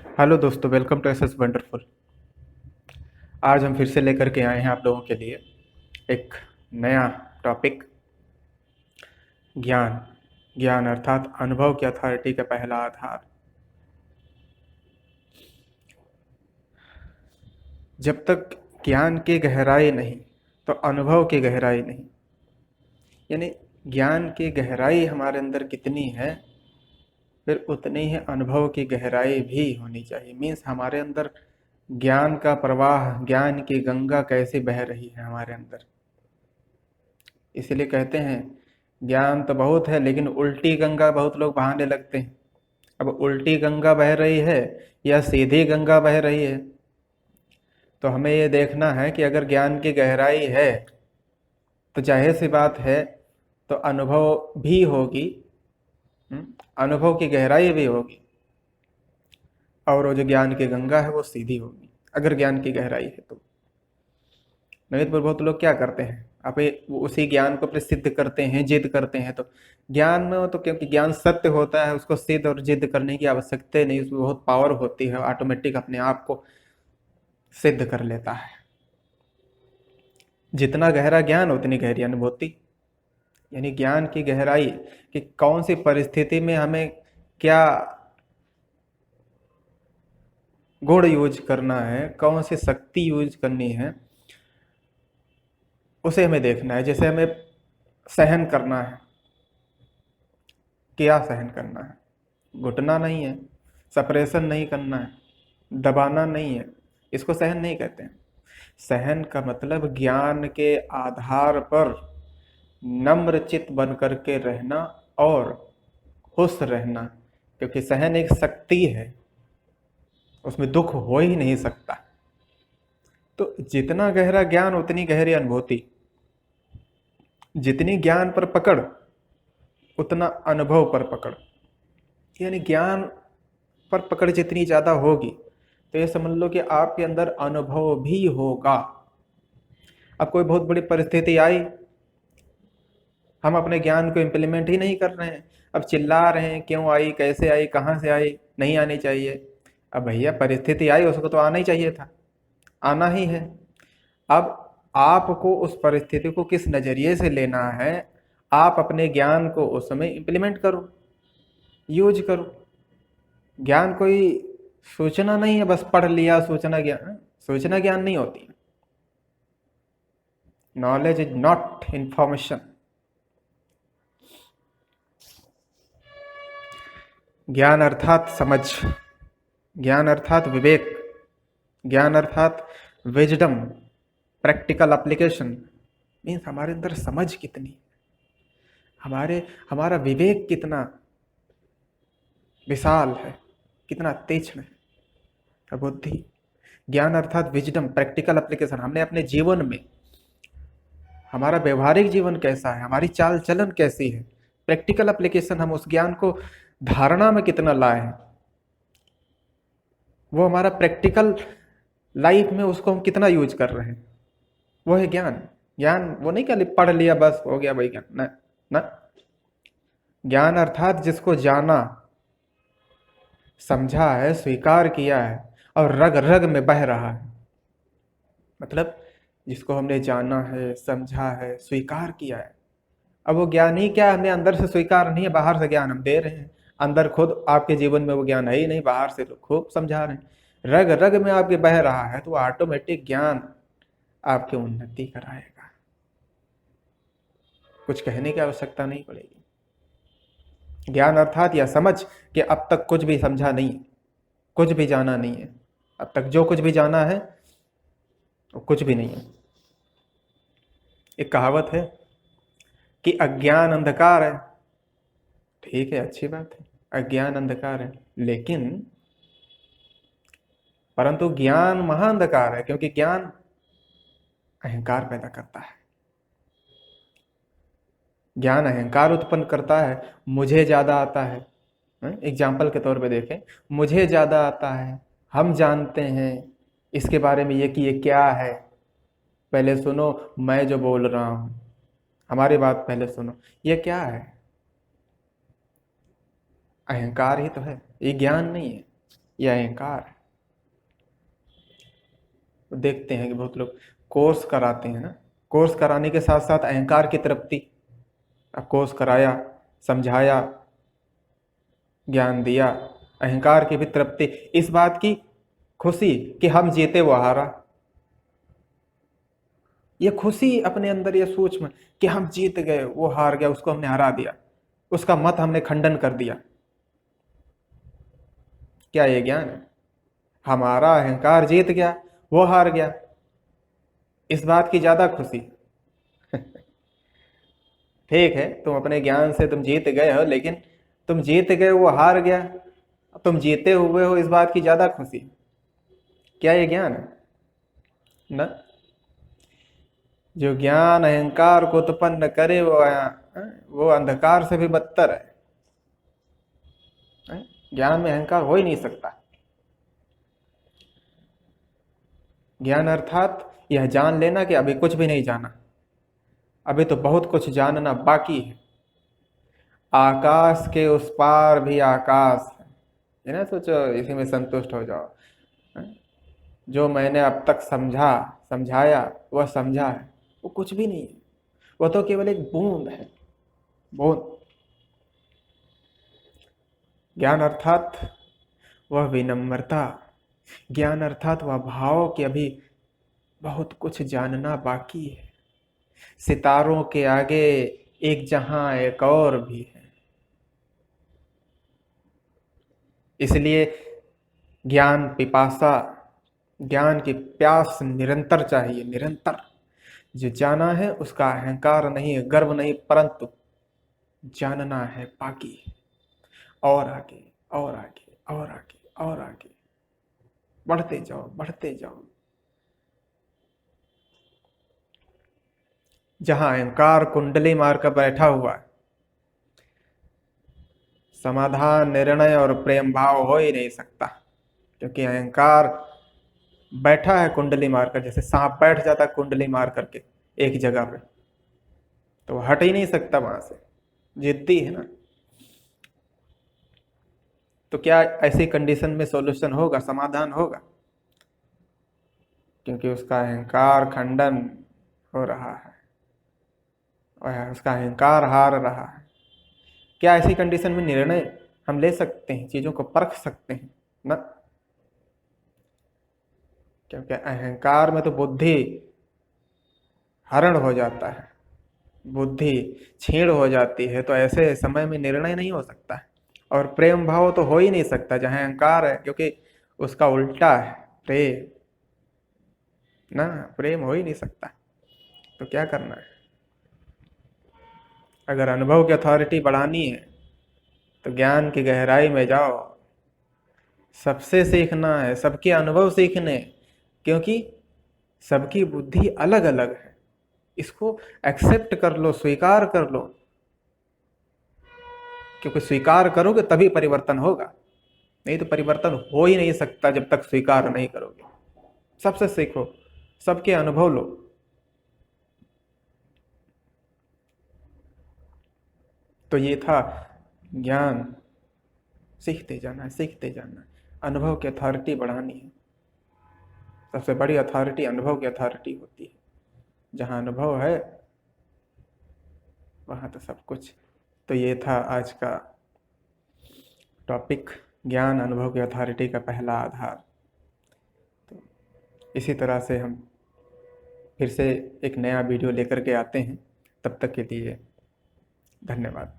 Hello दोस्तों, welcome to S wonderful. आज हम फिर से लेकर के आए हैं आप लोगों के लिए एक नया टॉपिक। ज्ञान। ज्ञान अर्थात अनुभव की अथॉरिटी का पहला आधार। जब तक ज्ञान की गहराई नहीं तो अनुभव की गहराई नहीं। यानी ज्ञान की गहराई हमारे अंदर कितनी है, फिर उतनी ही अनुभव की गहराई भी होनी चाहिए। मीन्स हमारे अंदर ज्ञान का प्रवाह, ज्ञान की गंगा कैसे बह रही है हमारे अंदर। इसलिए कहते हैं ज्ञान तो बहुत है लेकिन उल्टी गंगा बहुत लोग बहाने लगते हैं। अब उल्टी गंगा बह रही है या सीधी गंगा बह रही है, तो हमें ये देखना है कि अगर ज्ञान की गहराई है तो जाहिर सी बात है तो अनुभव भी होगी। अनुभव की गहराई भी होगी और वो जो ज्ञान की गंगा है वो सीधी होगी, अगर ज्ञान की गहराई है तो। नहीं तो बहुत लोग क्या करते हैं, अपने उसी ज्ञान को प्रसिद्ध करते हैं, जिद करते हैं। तो ज्ञान में तो क्योंकि ज्ञान सत्य होता है, उसको सिद्ध और जिद करने की आवश्यकता नहीं, उसमें बहुत पावर होती है, ऑटोमेटिक अपने आप को सिद्ध कर लेता है। जितना गहरा ज्ञान उतनी गहरी अनुभूति। यानी ज्ञान की गहराई कि कौन सी परिस्थिति में हमें क्या गुण यूज करना है, कौन सी शक्ति यूज करनी है, उसे हमें देखना है। जैसे हमें सहन करना है, क्या सहन करना है? घुटना नहीं है, सप्रेशन नहीं करना है, दबाना नहीं है, इसको सहन नहीं कहते हैं। सहन का मतलब ज्ञान के आधार पर नम्र चित्त बन करके रहना और खुश रहना, क्योंकि सहन एक शक्ति है, उसमें दुख हो ही नहीं सकता। तो जितना गहरा ज्ञान उतनी गहरी अनुभूति, जितनी ज्ञान पर पकड़ उतना अनुभव पर पकड़। यानी ज्ञान पर पकड़ जितनी ज्यादा होगी तो ये समझ लो कि आपके अंदर अनुभव भी होगा। अब कोई बहुत बड़ी परिस्थिति आई, हम अपने ज्ञान को इम्प्लीमेंट ही नहीं कर रहे हैं, अब चिल्ला रहे हैं क्यों आई, कैसे आई, कहाँ से आई, नहीं आनी चाहिए। अब भैया परिस्थिति आई, उसको तो आना ही चाहिए था, आना ही है। अब आपको उस परिस्थिति को किस नजरिए से लेना है, आप अपने ज्ञान को उस समय इम्प्लीमेंट करो, यूज करो। ज्ञान कोई सूचना नहीं है, बस पढ़ लिया सूचना ज्ञान। सूचना ज्ञान नहीं होती। Knowledge is not information. ज्ञान अर्थात समझ, ज्ञान अर्थात विवेक, ज्ञान अर्थात विजडम, प्रैक्टिकल एप्लीकेशन। मीन्स हमारे अंदर समझ कितनी, हमारा विवेक कितना विशाल है, कितना तीक्ष्ण है, बुद्धि। ज्ञान अर्थात विजडम, प्रैक्टिकल एप्लीकेशन। हमने अपने जीवन में, हमारा व्यवहारिक जीवन कैसा है, हमारी चाल चलन कैसी है, प्रैक्टिकल एप्लीकेशन, हम उस ज्ञान को धारणा में कितना लाए हैं, वो हमारा प्रैक्टिकल लाइफ में उसको हम कितना यूज कर रहे हैं, वो है ज्ञान। ज्ञान वो नहीं क्या पढ़ लिया बस हो गया भाई ज्ञान, ना ना। ज्ञान अर्थात जिसको जाना, समझा है, स्वीकार किया है और रग रग में बह रहा है। मतलब जिसको हमने जाना है, समझा है, स्वीकार किया है। अब वो ज्ञान ही क्या, हमें अंदर से स्वीकार नहीं है, बाहर से ज्ञान हम दे रहे हैं। अंदर खुद आपके जीवन में वो ज्ञान है ही नहीं, बाहर से लोग खूब समझा रहे हैं। रग रग में आपके बह रहा है तो ऑटोमेटिक ज्ञान आपकी उन्नति कराएगा, कुछ कहने की आवश्यकता नहीं पड़ेगी। ज्ञान अर्थात यह समझ कि अब तक कुछ भी समझा नहीं, कुछ भी जाना नहीं है, अब तक जो कुछ भी जाना है वो कुछ भी नहीं है। एक कहावत है कि अज्ञान अंधकार है। ठीक है, अच्छी बात है, अज्ञान अंधकार है, लेकिन परंतु ज्ञान महाअंधकार है, क्योंकि ज्ञान अहंकार पैदा करता है। ज्ञान अहंकार उत्पन्न करता है, मुझे ज्यादा आता है। एग्जाम्पल के तौर पे देखें, मुझे ज्यादा आता है, हम जानते हैं इसके बारे में ये कि ये क्या है। पहले सुनो मैं जो बोल रहा हूं, हमारी बात पहले सुनो, ये क्या है? अहंकार ही तो है, ये ज्ञान नहीं है। यह अहंकार है। तो देखते हैं कि बहुत लोग कोर्स कराते हैं ना, कोर्स कराने के साथ साथ अहंकार की तृप्ति। अब कोर्स कराया, समझाया, ज्ञान दिया, अहंकार की भी तृप्ति, इस बात की खुशी कि हम जीते वो हारा। ये खुशी अपने अंदर, ये सूक्ष्म कि हम जीत गए वो हार गया, उसको हमने हरा दिया, उसका मत हमने खंडन कर दिया। क्या ये ज्ञान है? हमारा अहंकार जीत गया, वो हार गया, इस बात की ज्यादा खुशी। ठीक है, तुम अपने ज्ञान से तुम जीत गए हो, लेकिन तुम जीत गए वो हार गया, तुम जीते हुए हो, इस बात की ज्यादा खुशी। क्या ये ज्ञान है? ना। जो ज्ञान अहंकार को उत्पन्न करे वो अंधकार से भी बदतर है? ज्ञान में अहंकार हो ही नहीं सकता। ज्ञान अर्थात यह जान लेना कि अभी कुछ भी नहीं जाना, अभी तो बहुत कुछ जानना बाकी है। आकाश के उस पार भी आकाश है, ये ना सोचो इसी में संतुष्ट हो जाओ। जो मैंने अब तक समझाया, वह समझा है, वो कुछ भी नहीं है, वह तो केवल एक बूंद है, बूंद। ज्ञान अर्थात वह विनम्रता, ज्ञान अर्थात वह भाव कि अभी बहुत कुछ जानना बाकी है। सितारों के आगे एक जहां एक और भी है। इसलिए ज्ञान पिपासा, ज्ञान की प्यास निरंतर चाहिए, निरंतर। जो जाना है उसका अहंकार नहीं है, गर्व नहीं, परंतु जानना है बाकी, और आगे और आगे और आगे और आगे, बढ़ते जाओ बढ़ते जाओ। जहां अहंकार कुंडली मारकर बैठा हुआ है, समाधान, निर्णय और प्रेम भाव हो ही नहीं सकता, क्योंकि अहंकार बैठा है कुंडली मारकर। जैसे सांप बैठ जाता है कुंडली मार करके एक जगह पे, तो वो हट ही नहीं सकता वहां से, जिद्दी है ना। तो क्या ऐसी कंडीशन में सॉल्यूशन होगा, समाधान होगा? क्योंकि उसका अहंकार खंडन हो रहा है और उसका अहंकार हार रहा है। क्या ऐसी कंडीशन में निर्णय हम ले सकते हैं, चीजों को परख सकते हैं? ना। क्योंकि अहंकार में तो बुद्धि हरण हो जाता है, बुद्धि छीण हो जाती है, तो ऐसे समय में निर्णय नहीं हो सकता है। और प्रेम भाव तो हो ही नहीं सकता जहां अहंकार है, क्योंकि उसका उल्टा है प्रेम ना, प्रेम हो ही नहीं सकता। तो क्या करना है? अगर अनुभव की अथॉरिटी बढ़ानी है तो ज्ञान की गहराई में जाओ, सबसे सीखना है, सबके अनुभव सीखने, क्योंकि सबकी बुद्धि अलग अलग है। इसको एक्सेप्ट कर लो, स्वीकार कर लो, क्योंकि स्वीकार करोगे तभी परिवर्तन होगा, नहीं तो परिवर्तन हो ही नहीं सकता जब तक स्वीकार नहीं करोगे। सबसे सीखो, सबके अनुभव लो। तो ये था ज्ञान, सीखते जाना है, सीखते जाना है, अनुभव की अथॉरिटी बढ़ानी है। सबसे बड़ी अथॉरिटी अनुभव की अथॉरिटी होती है। जहां अनुभव है वहां तो सब कुछ। तो ये था आज का टॉपिक, ज्ञान अनुभव की अथॉरिटी का पहला आधार। तो इसी तरह से हम फिर से एक नया वीडियो लेकर के आते हैं। तब तक के लिए धन्यवाद।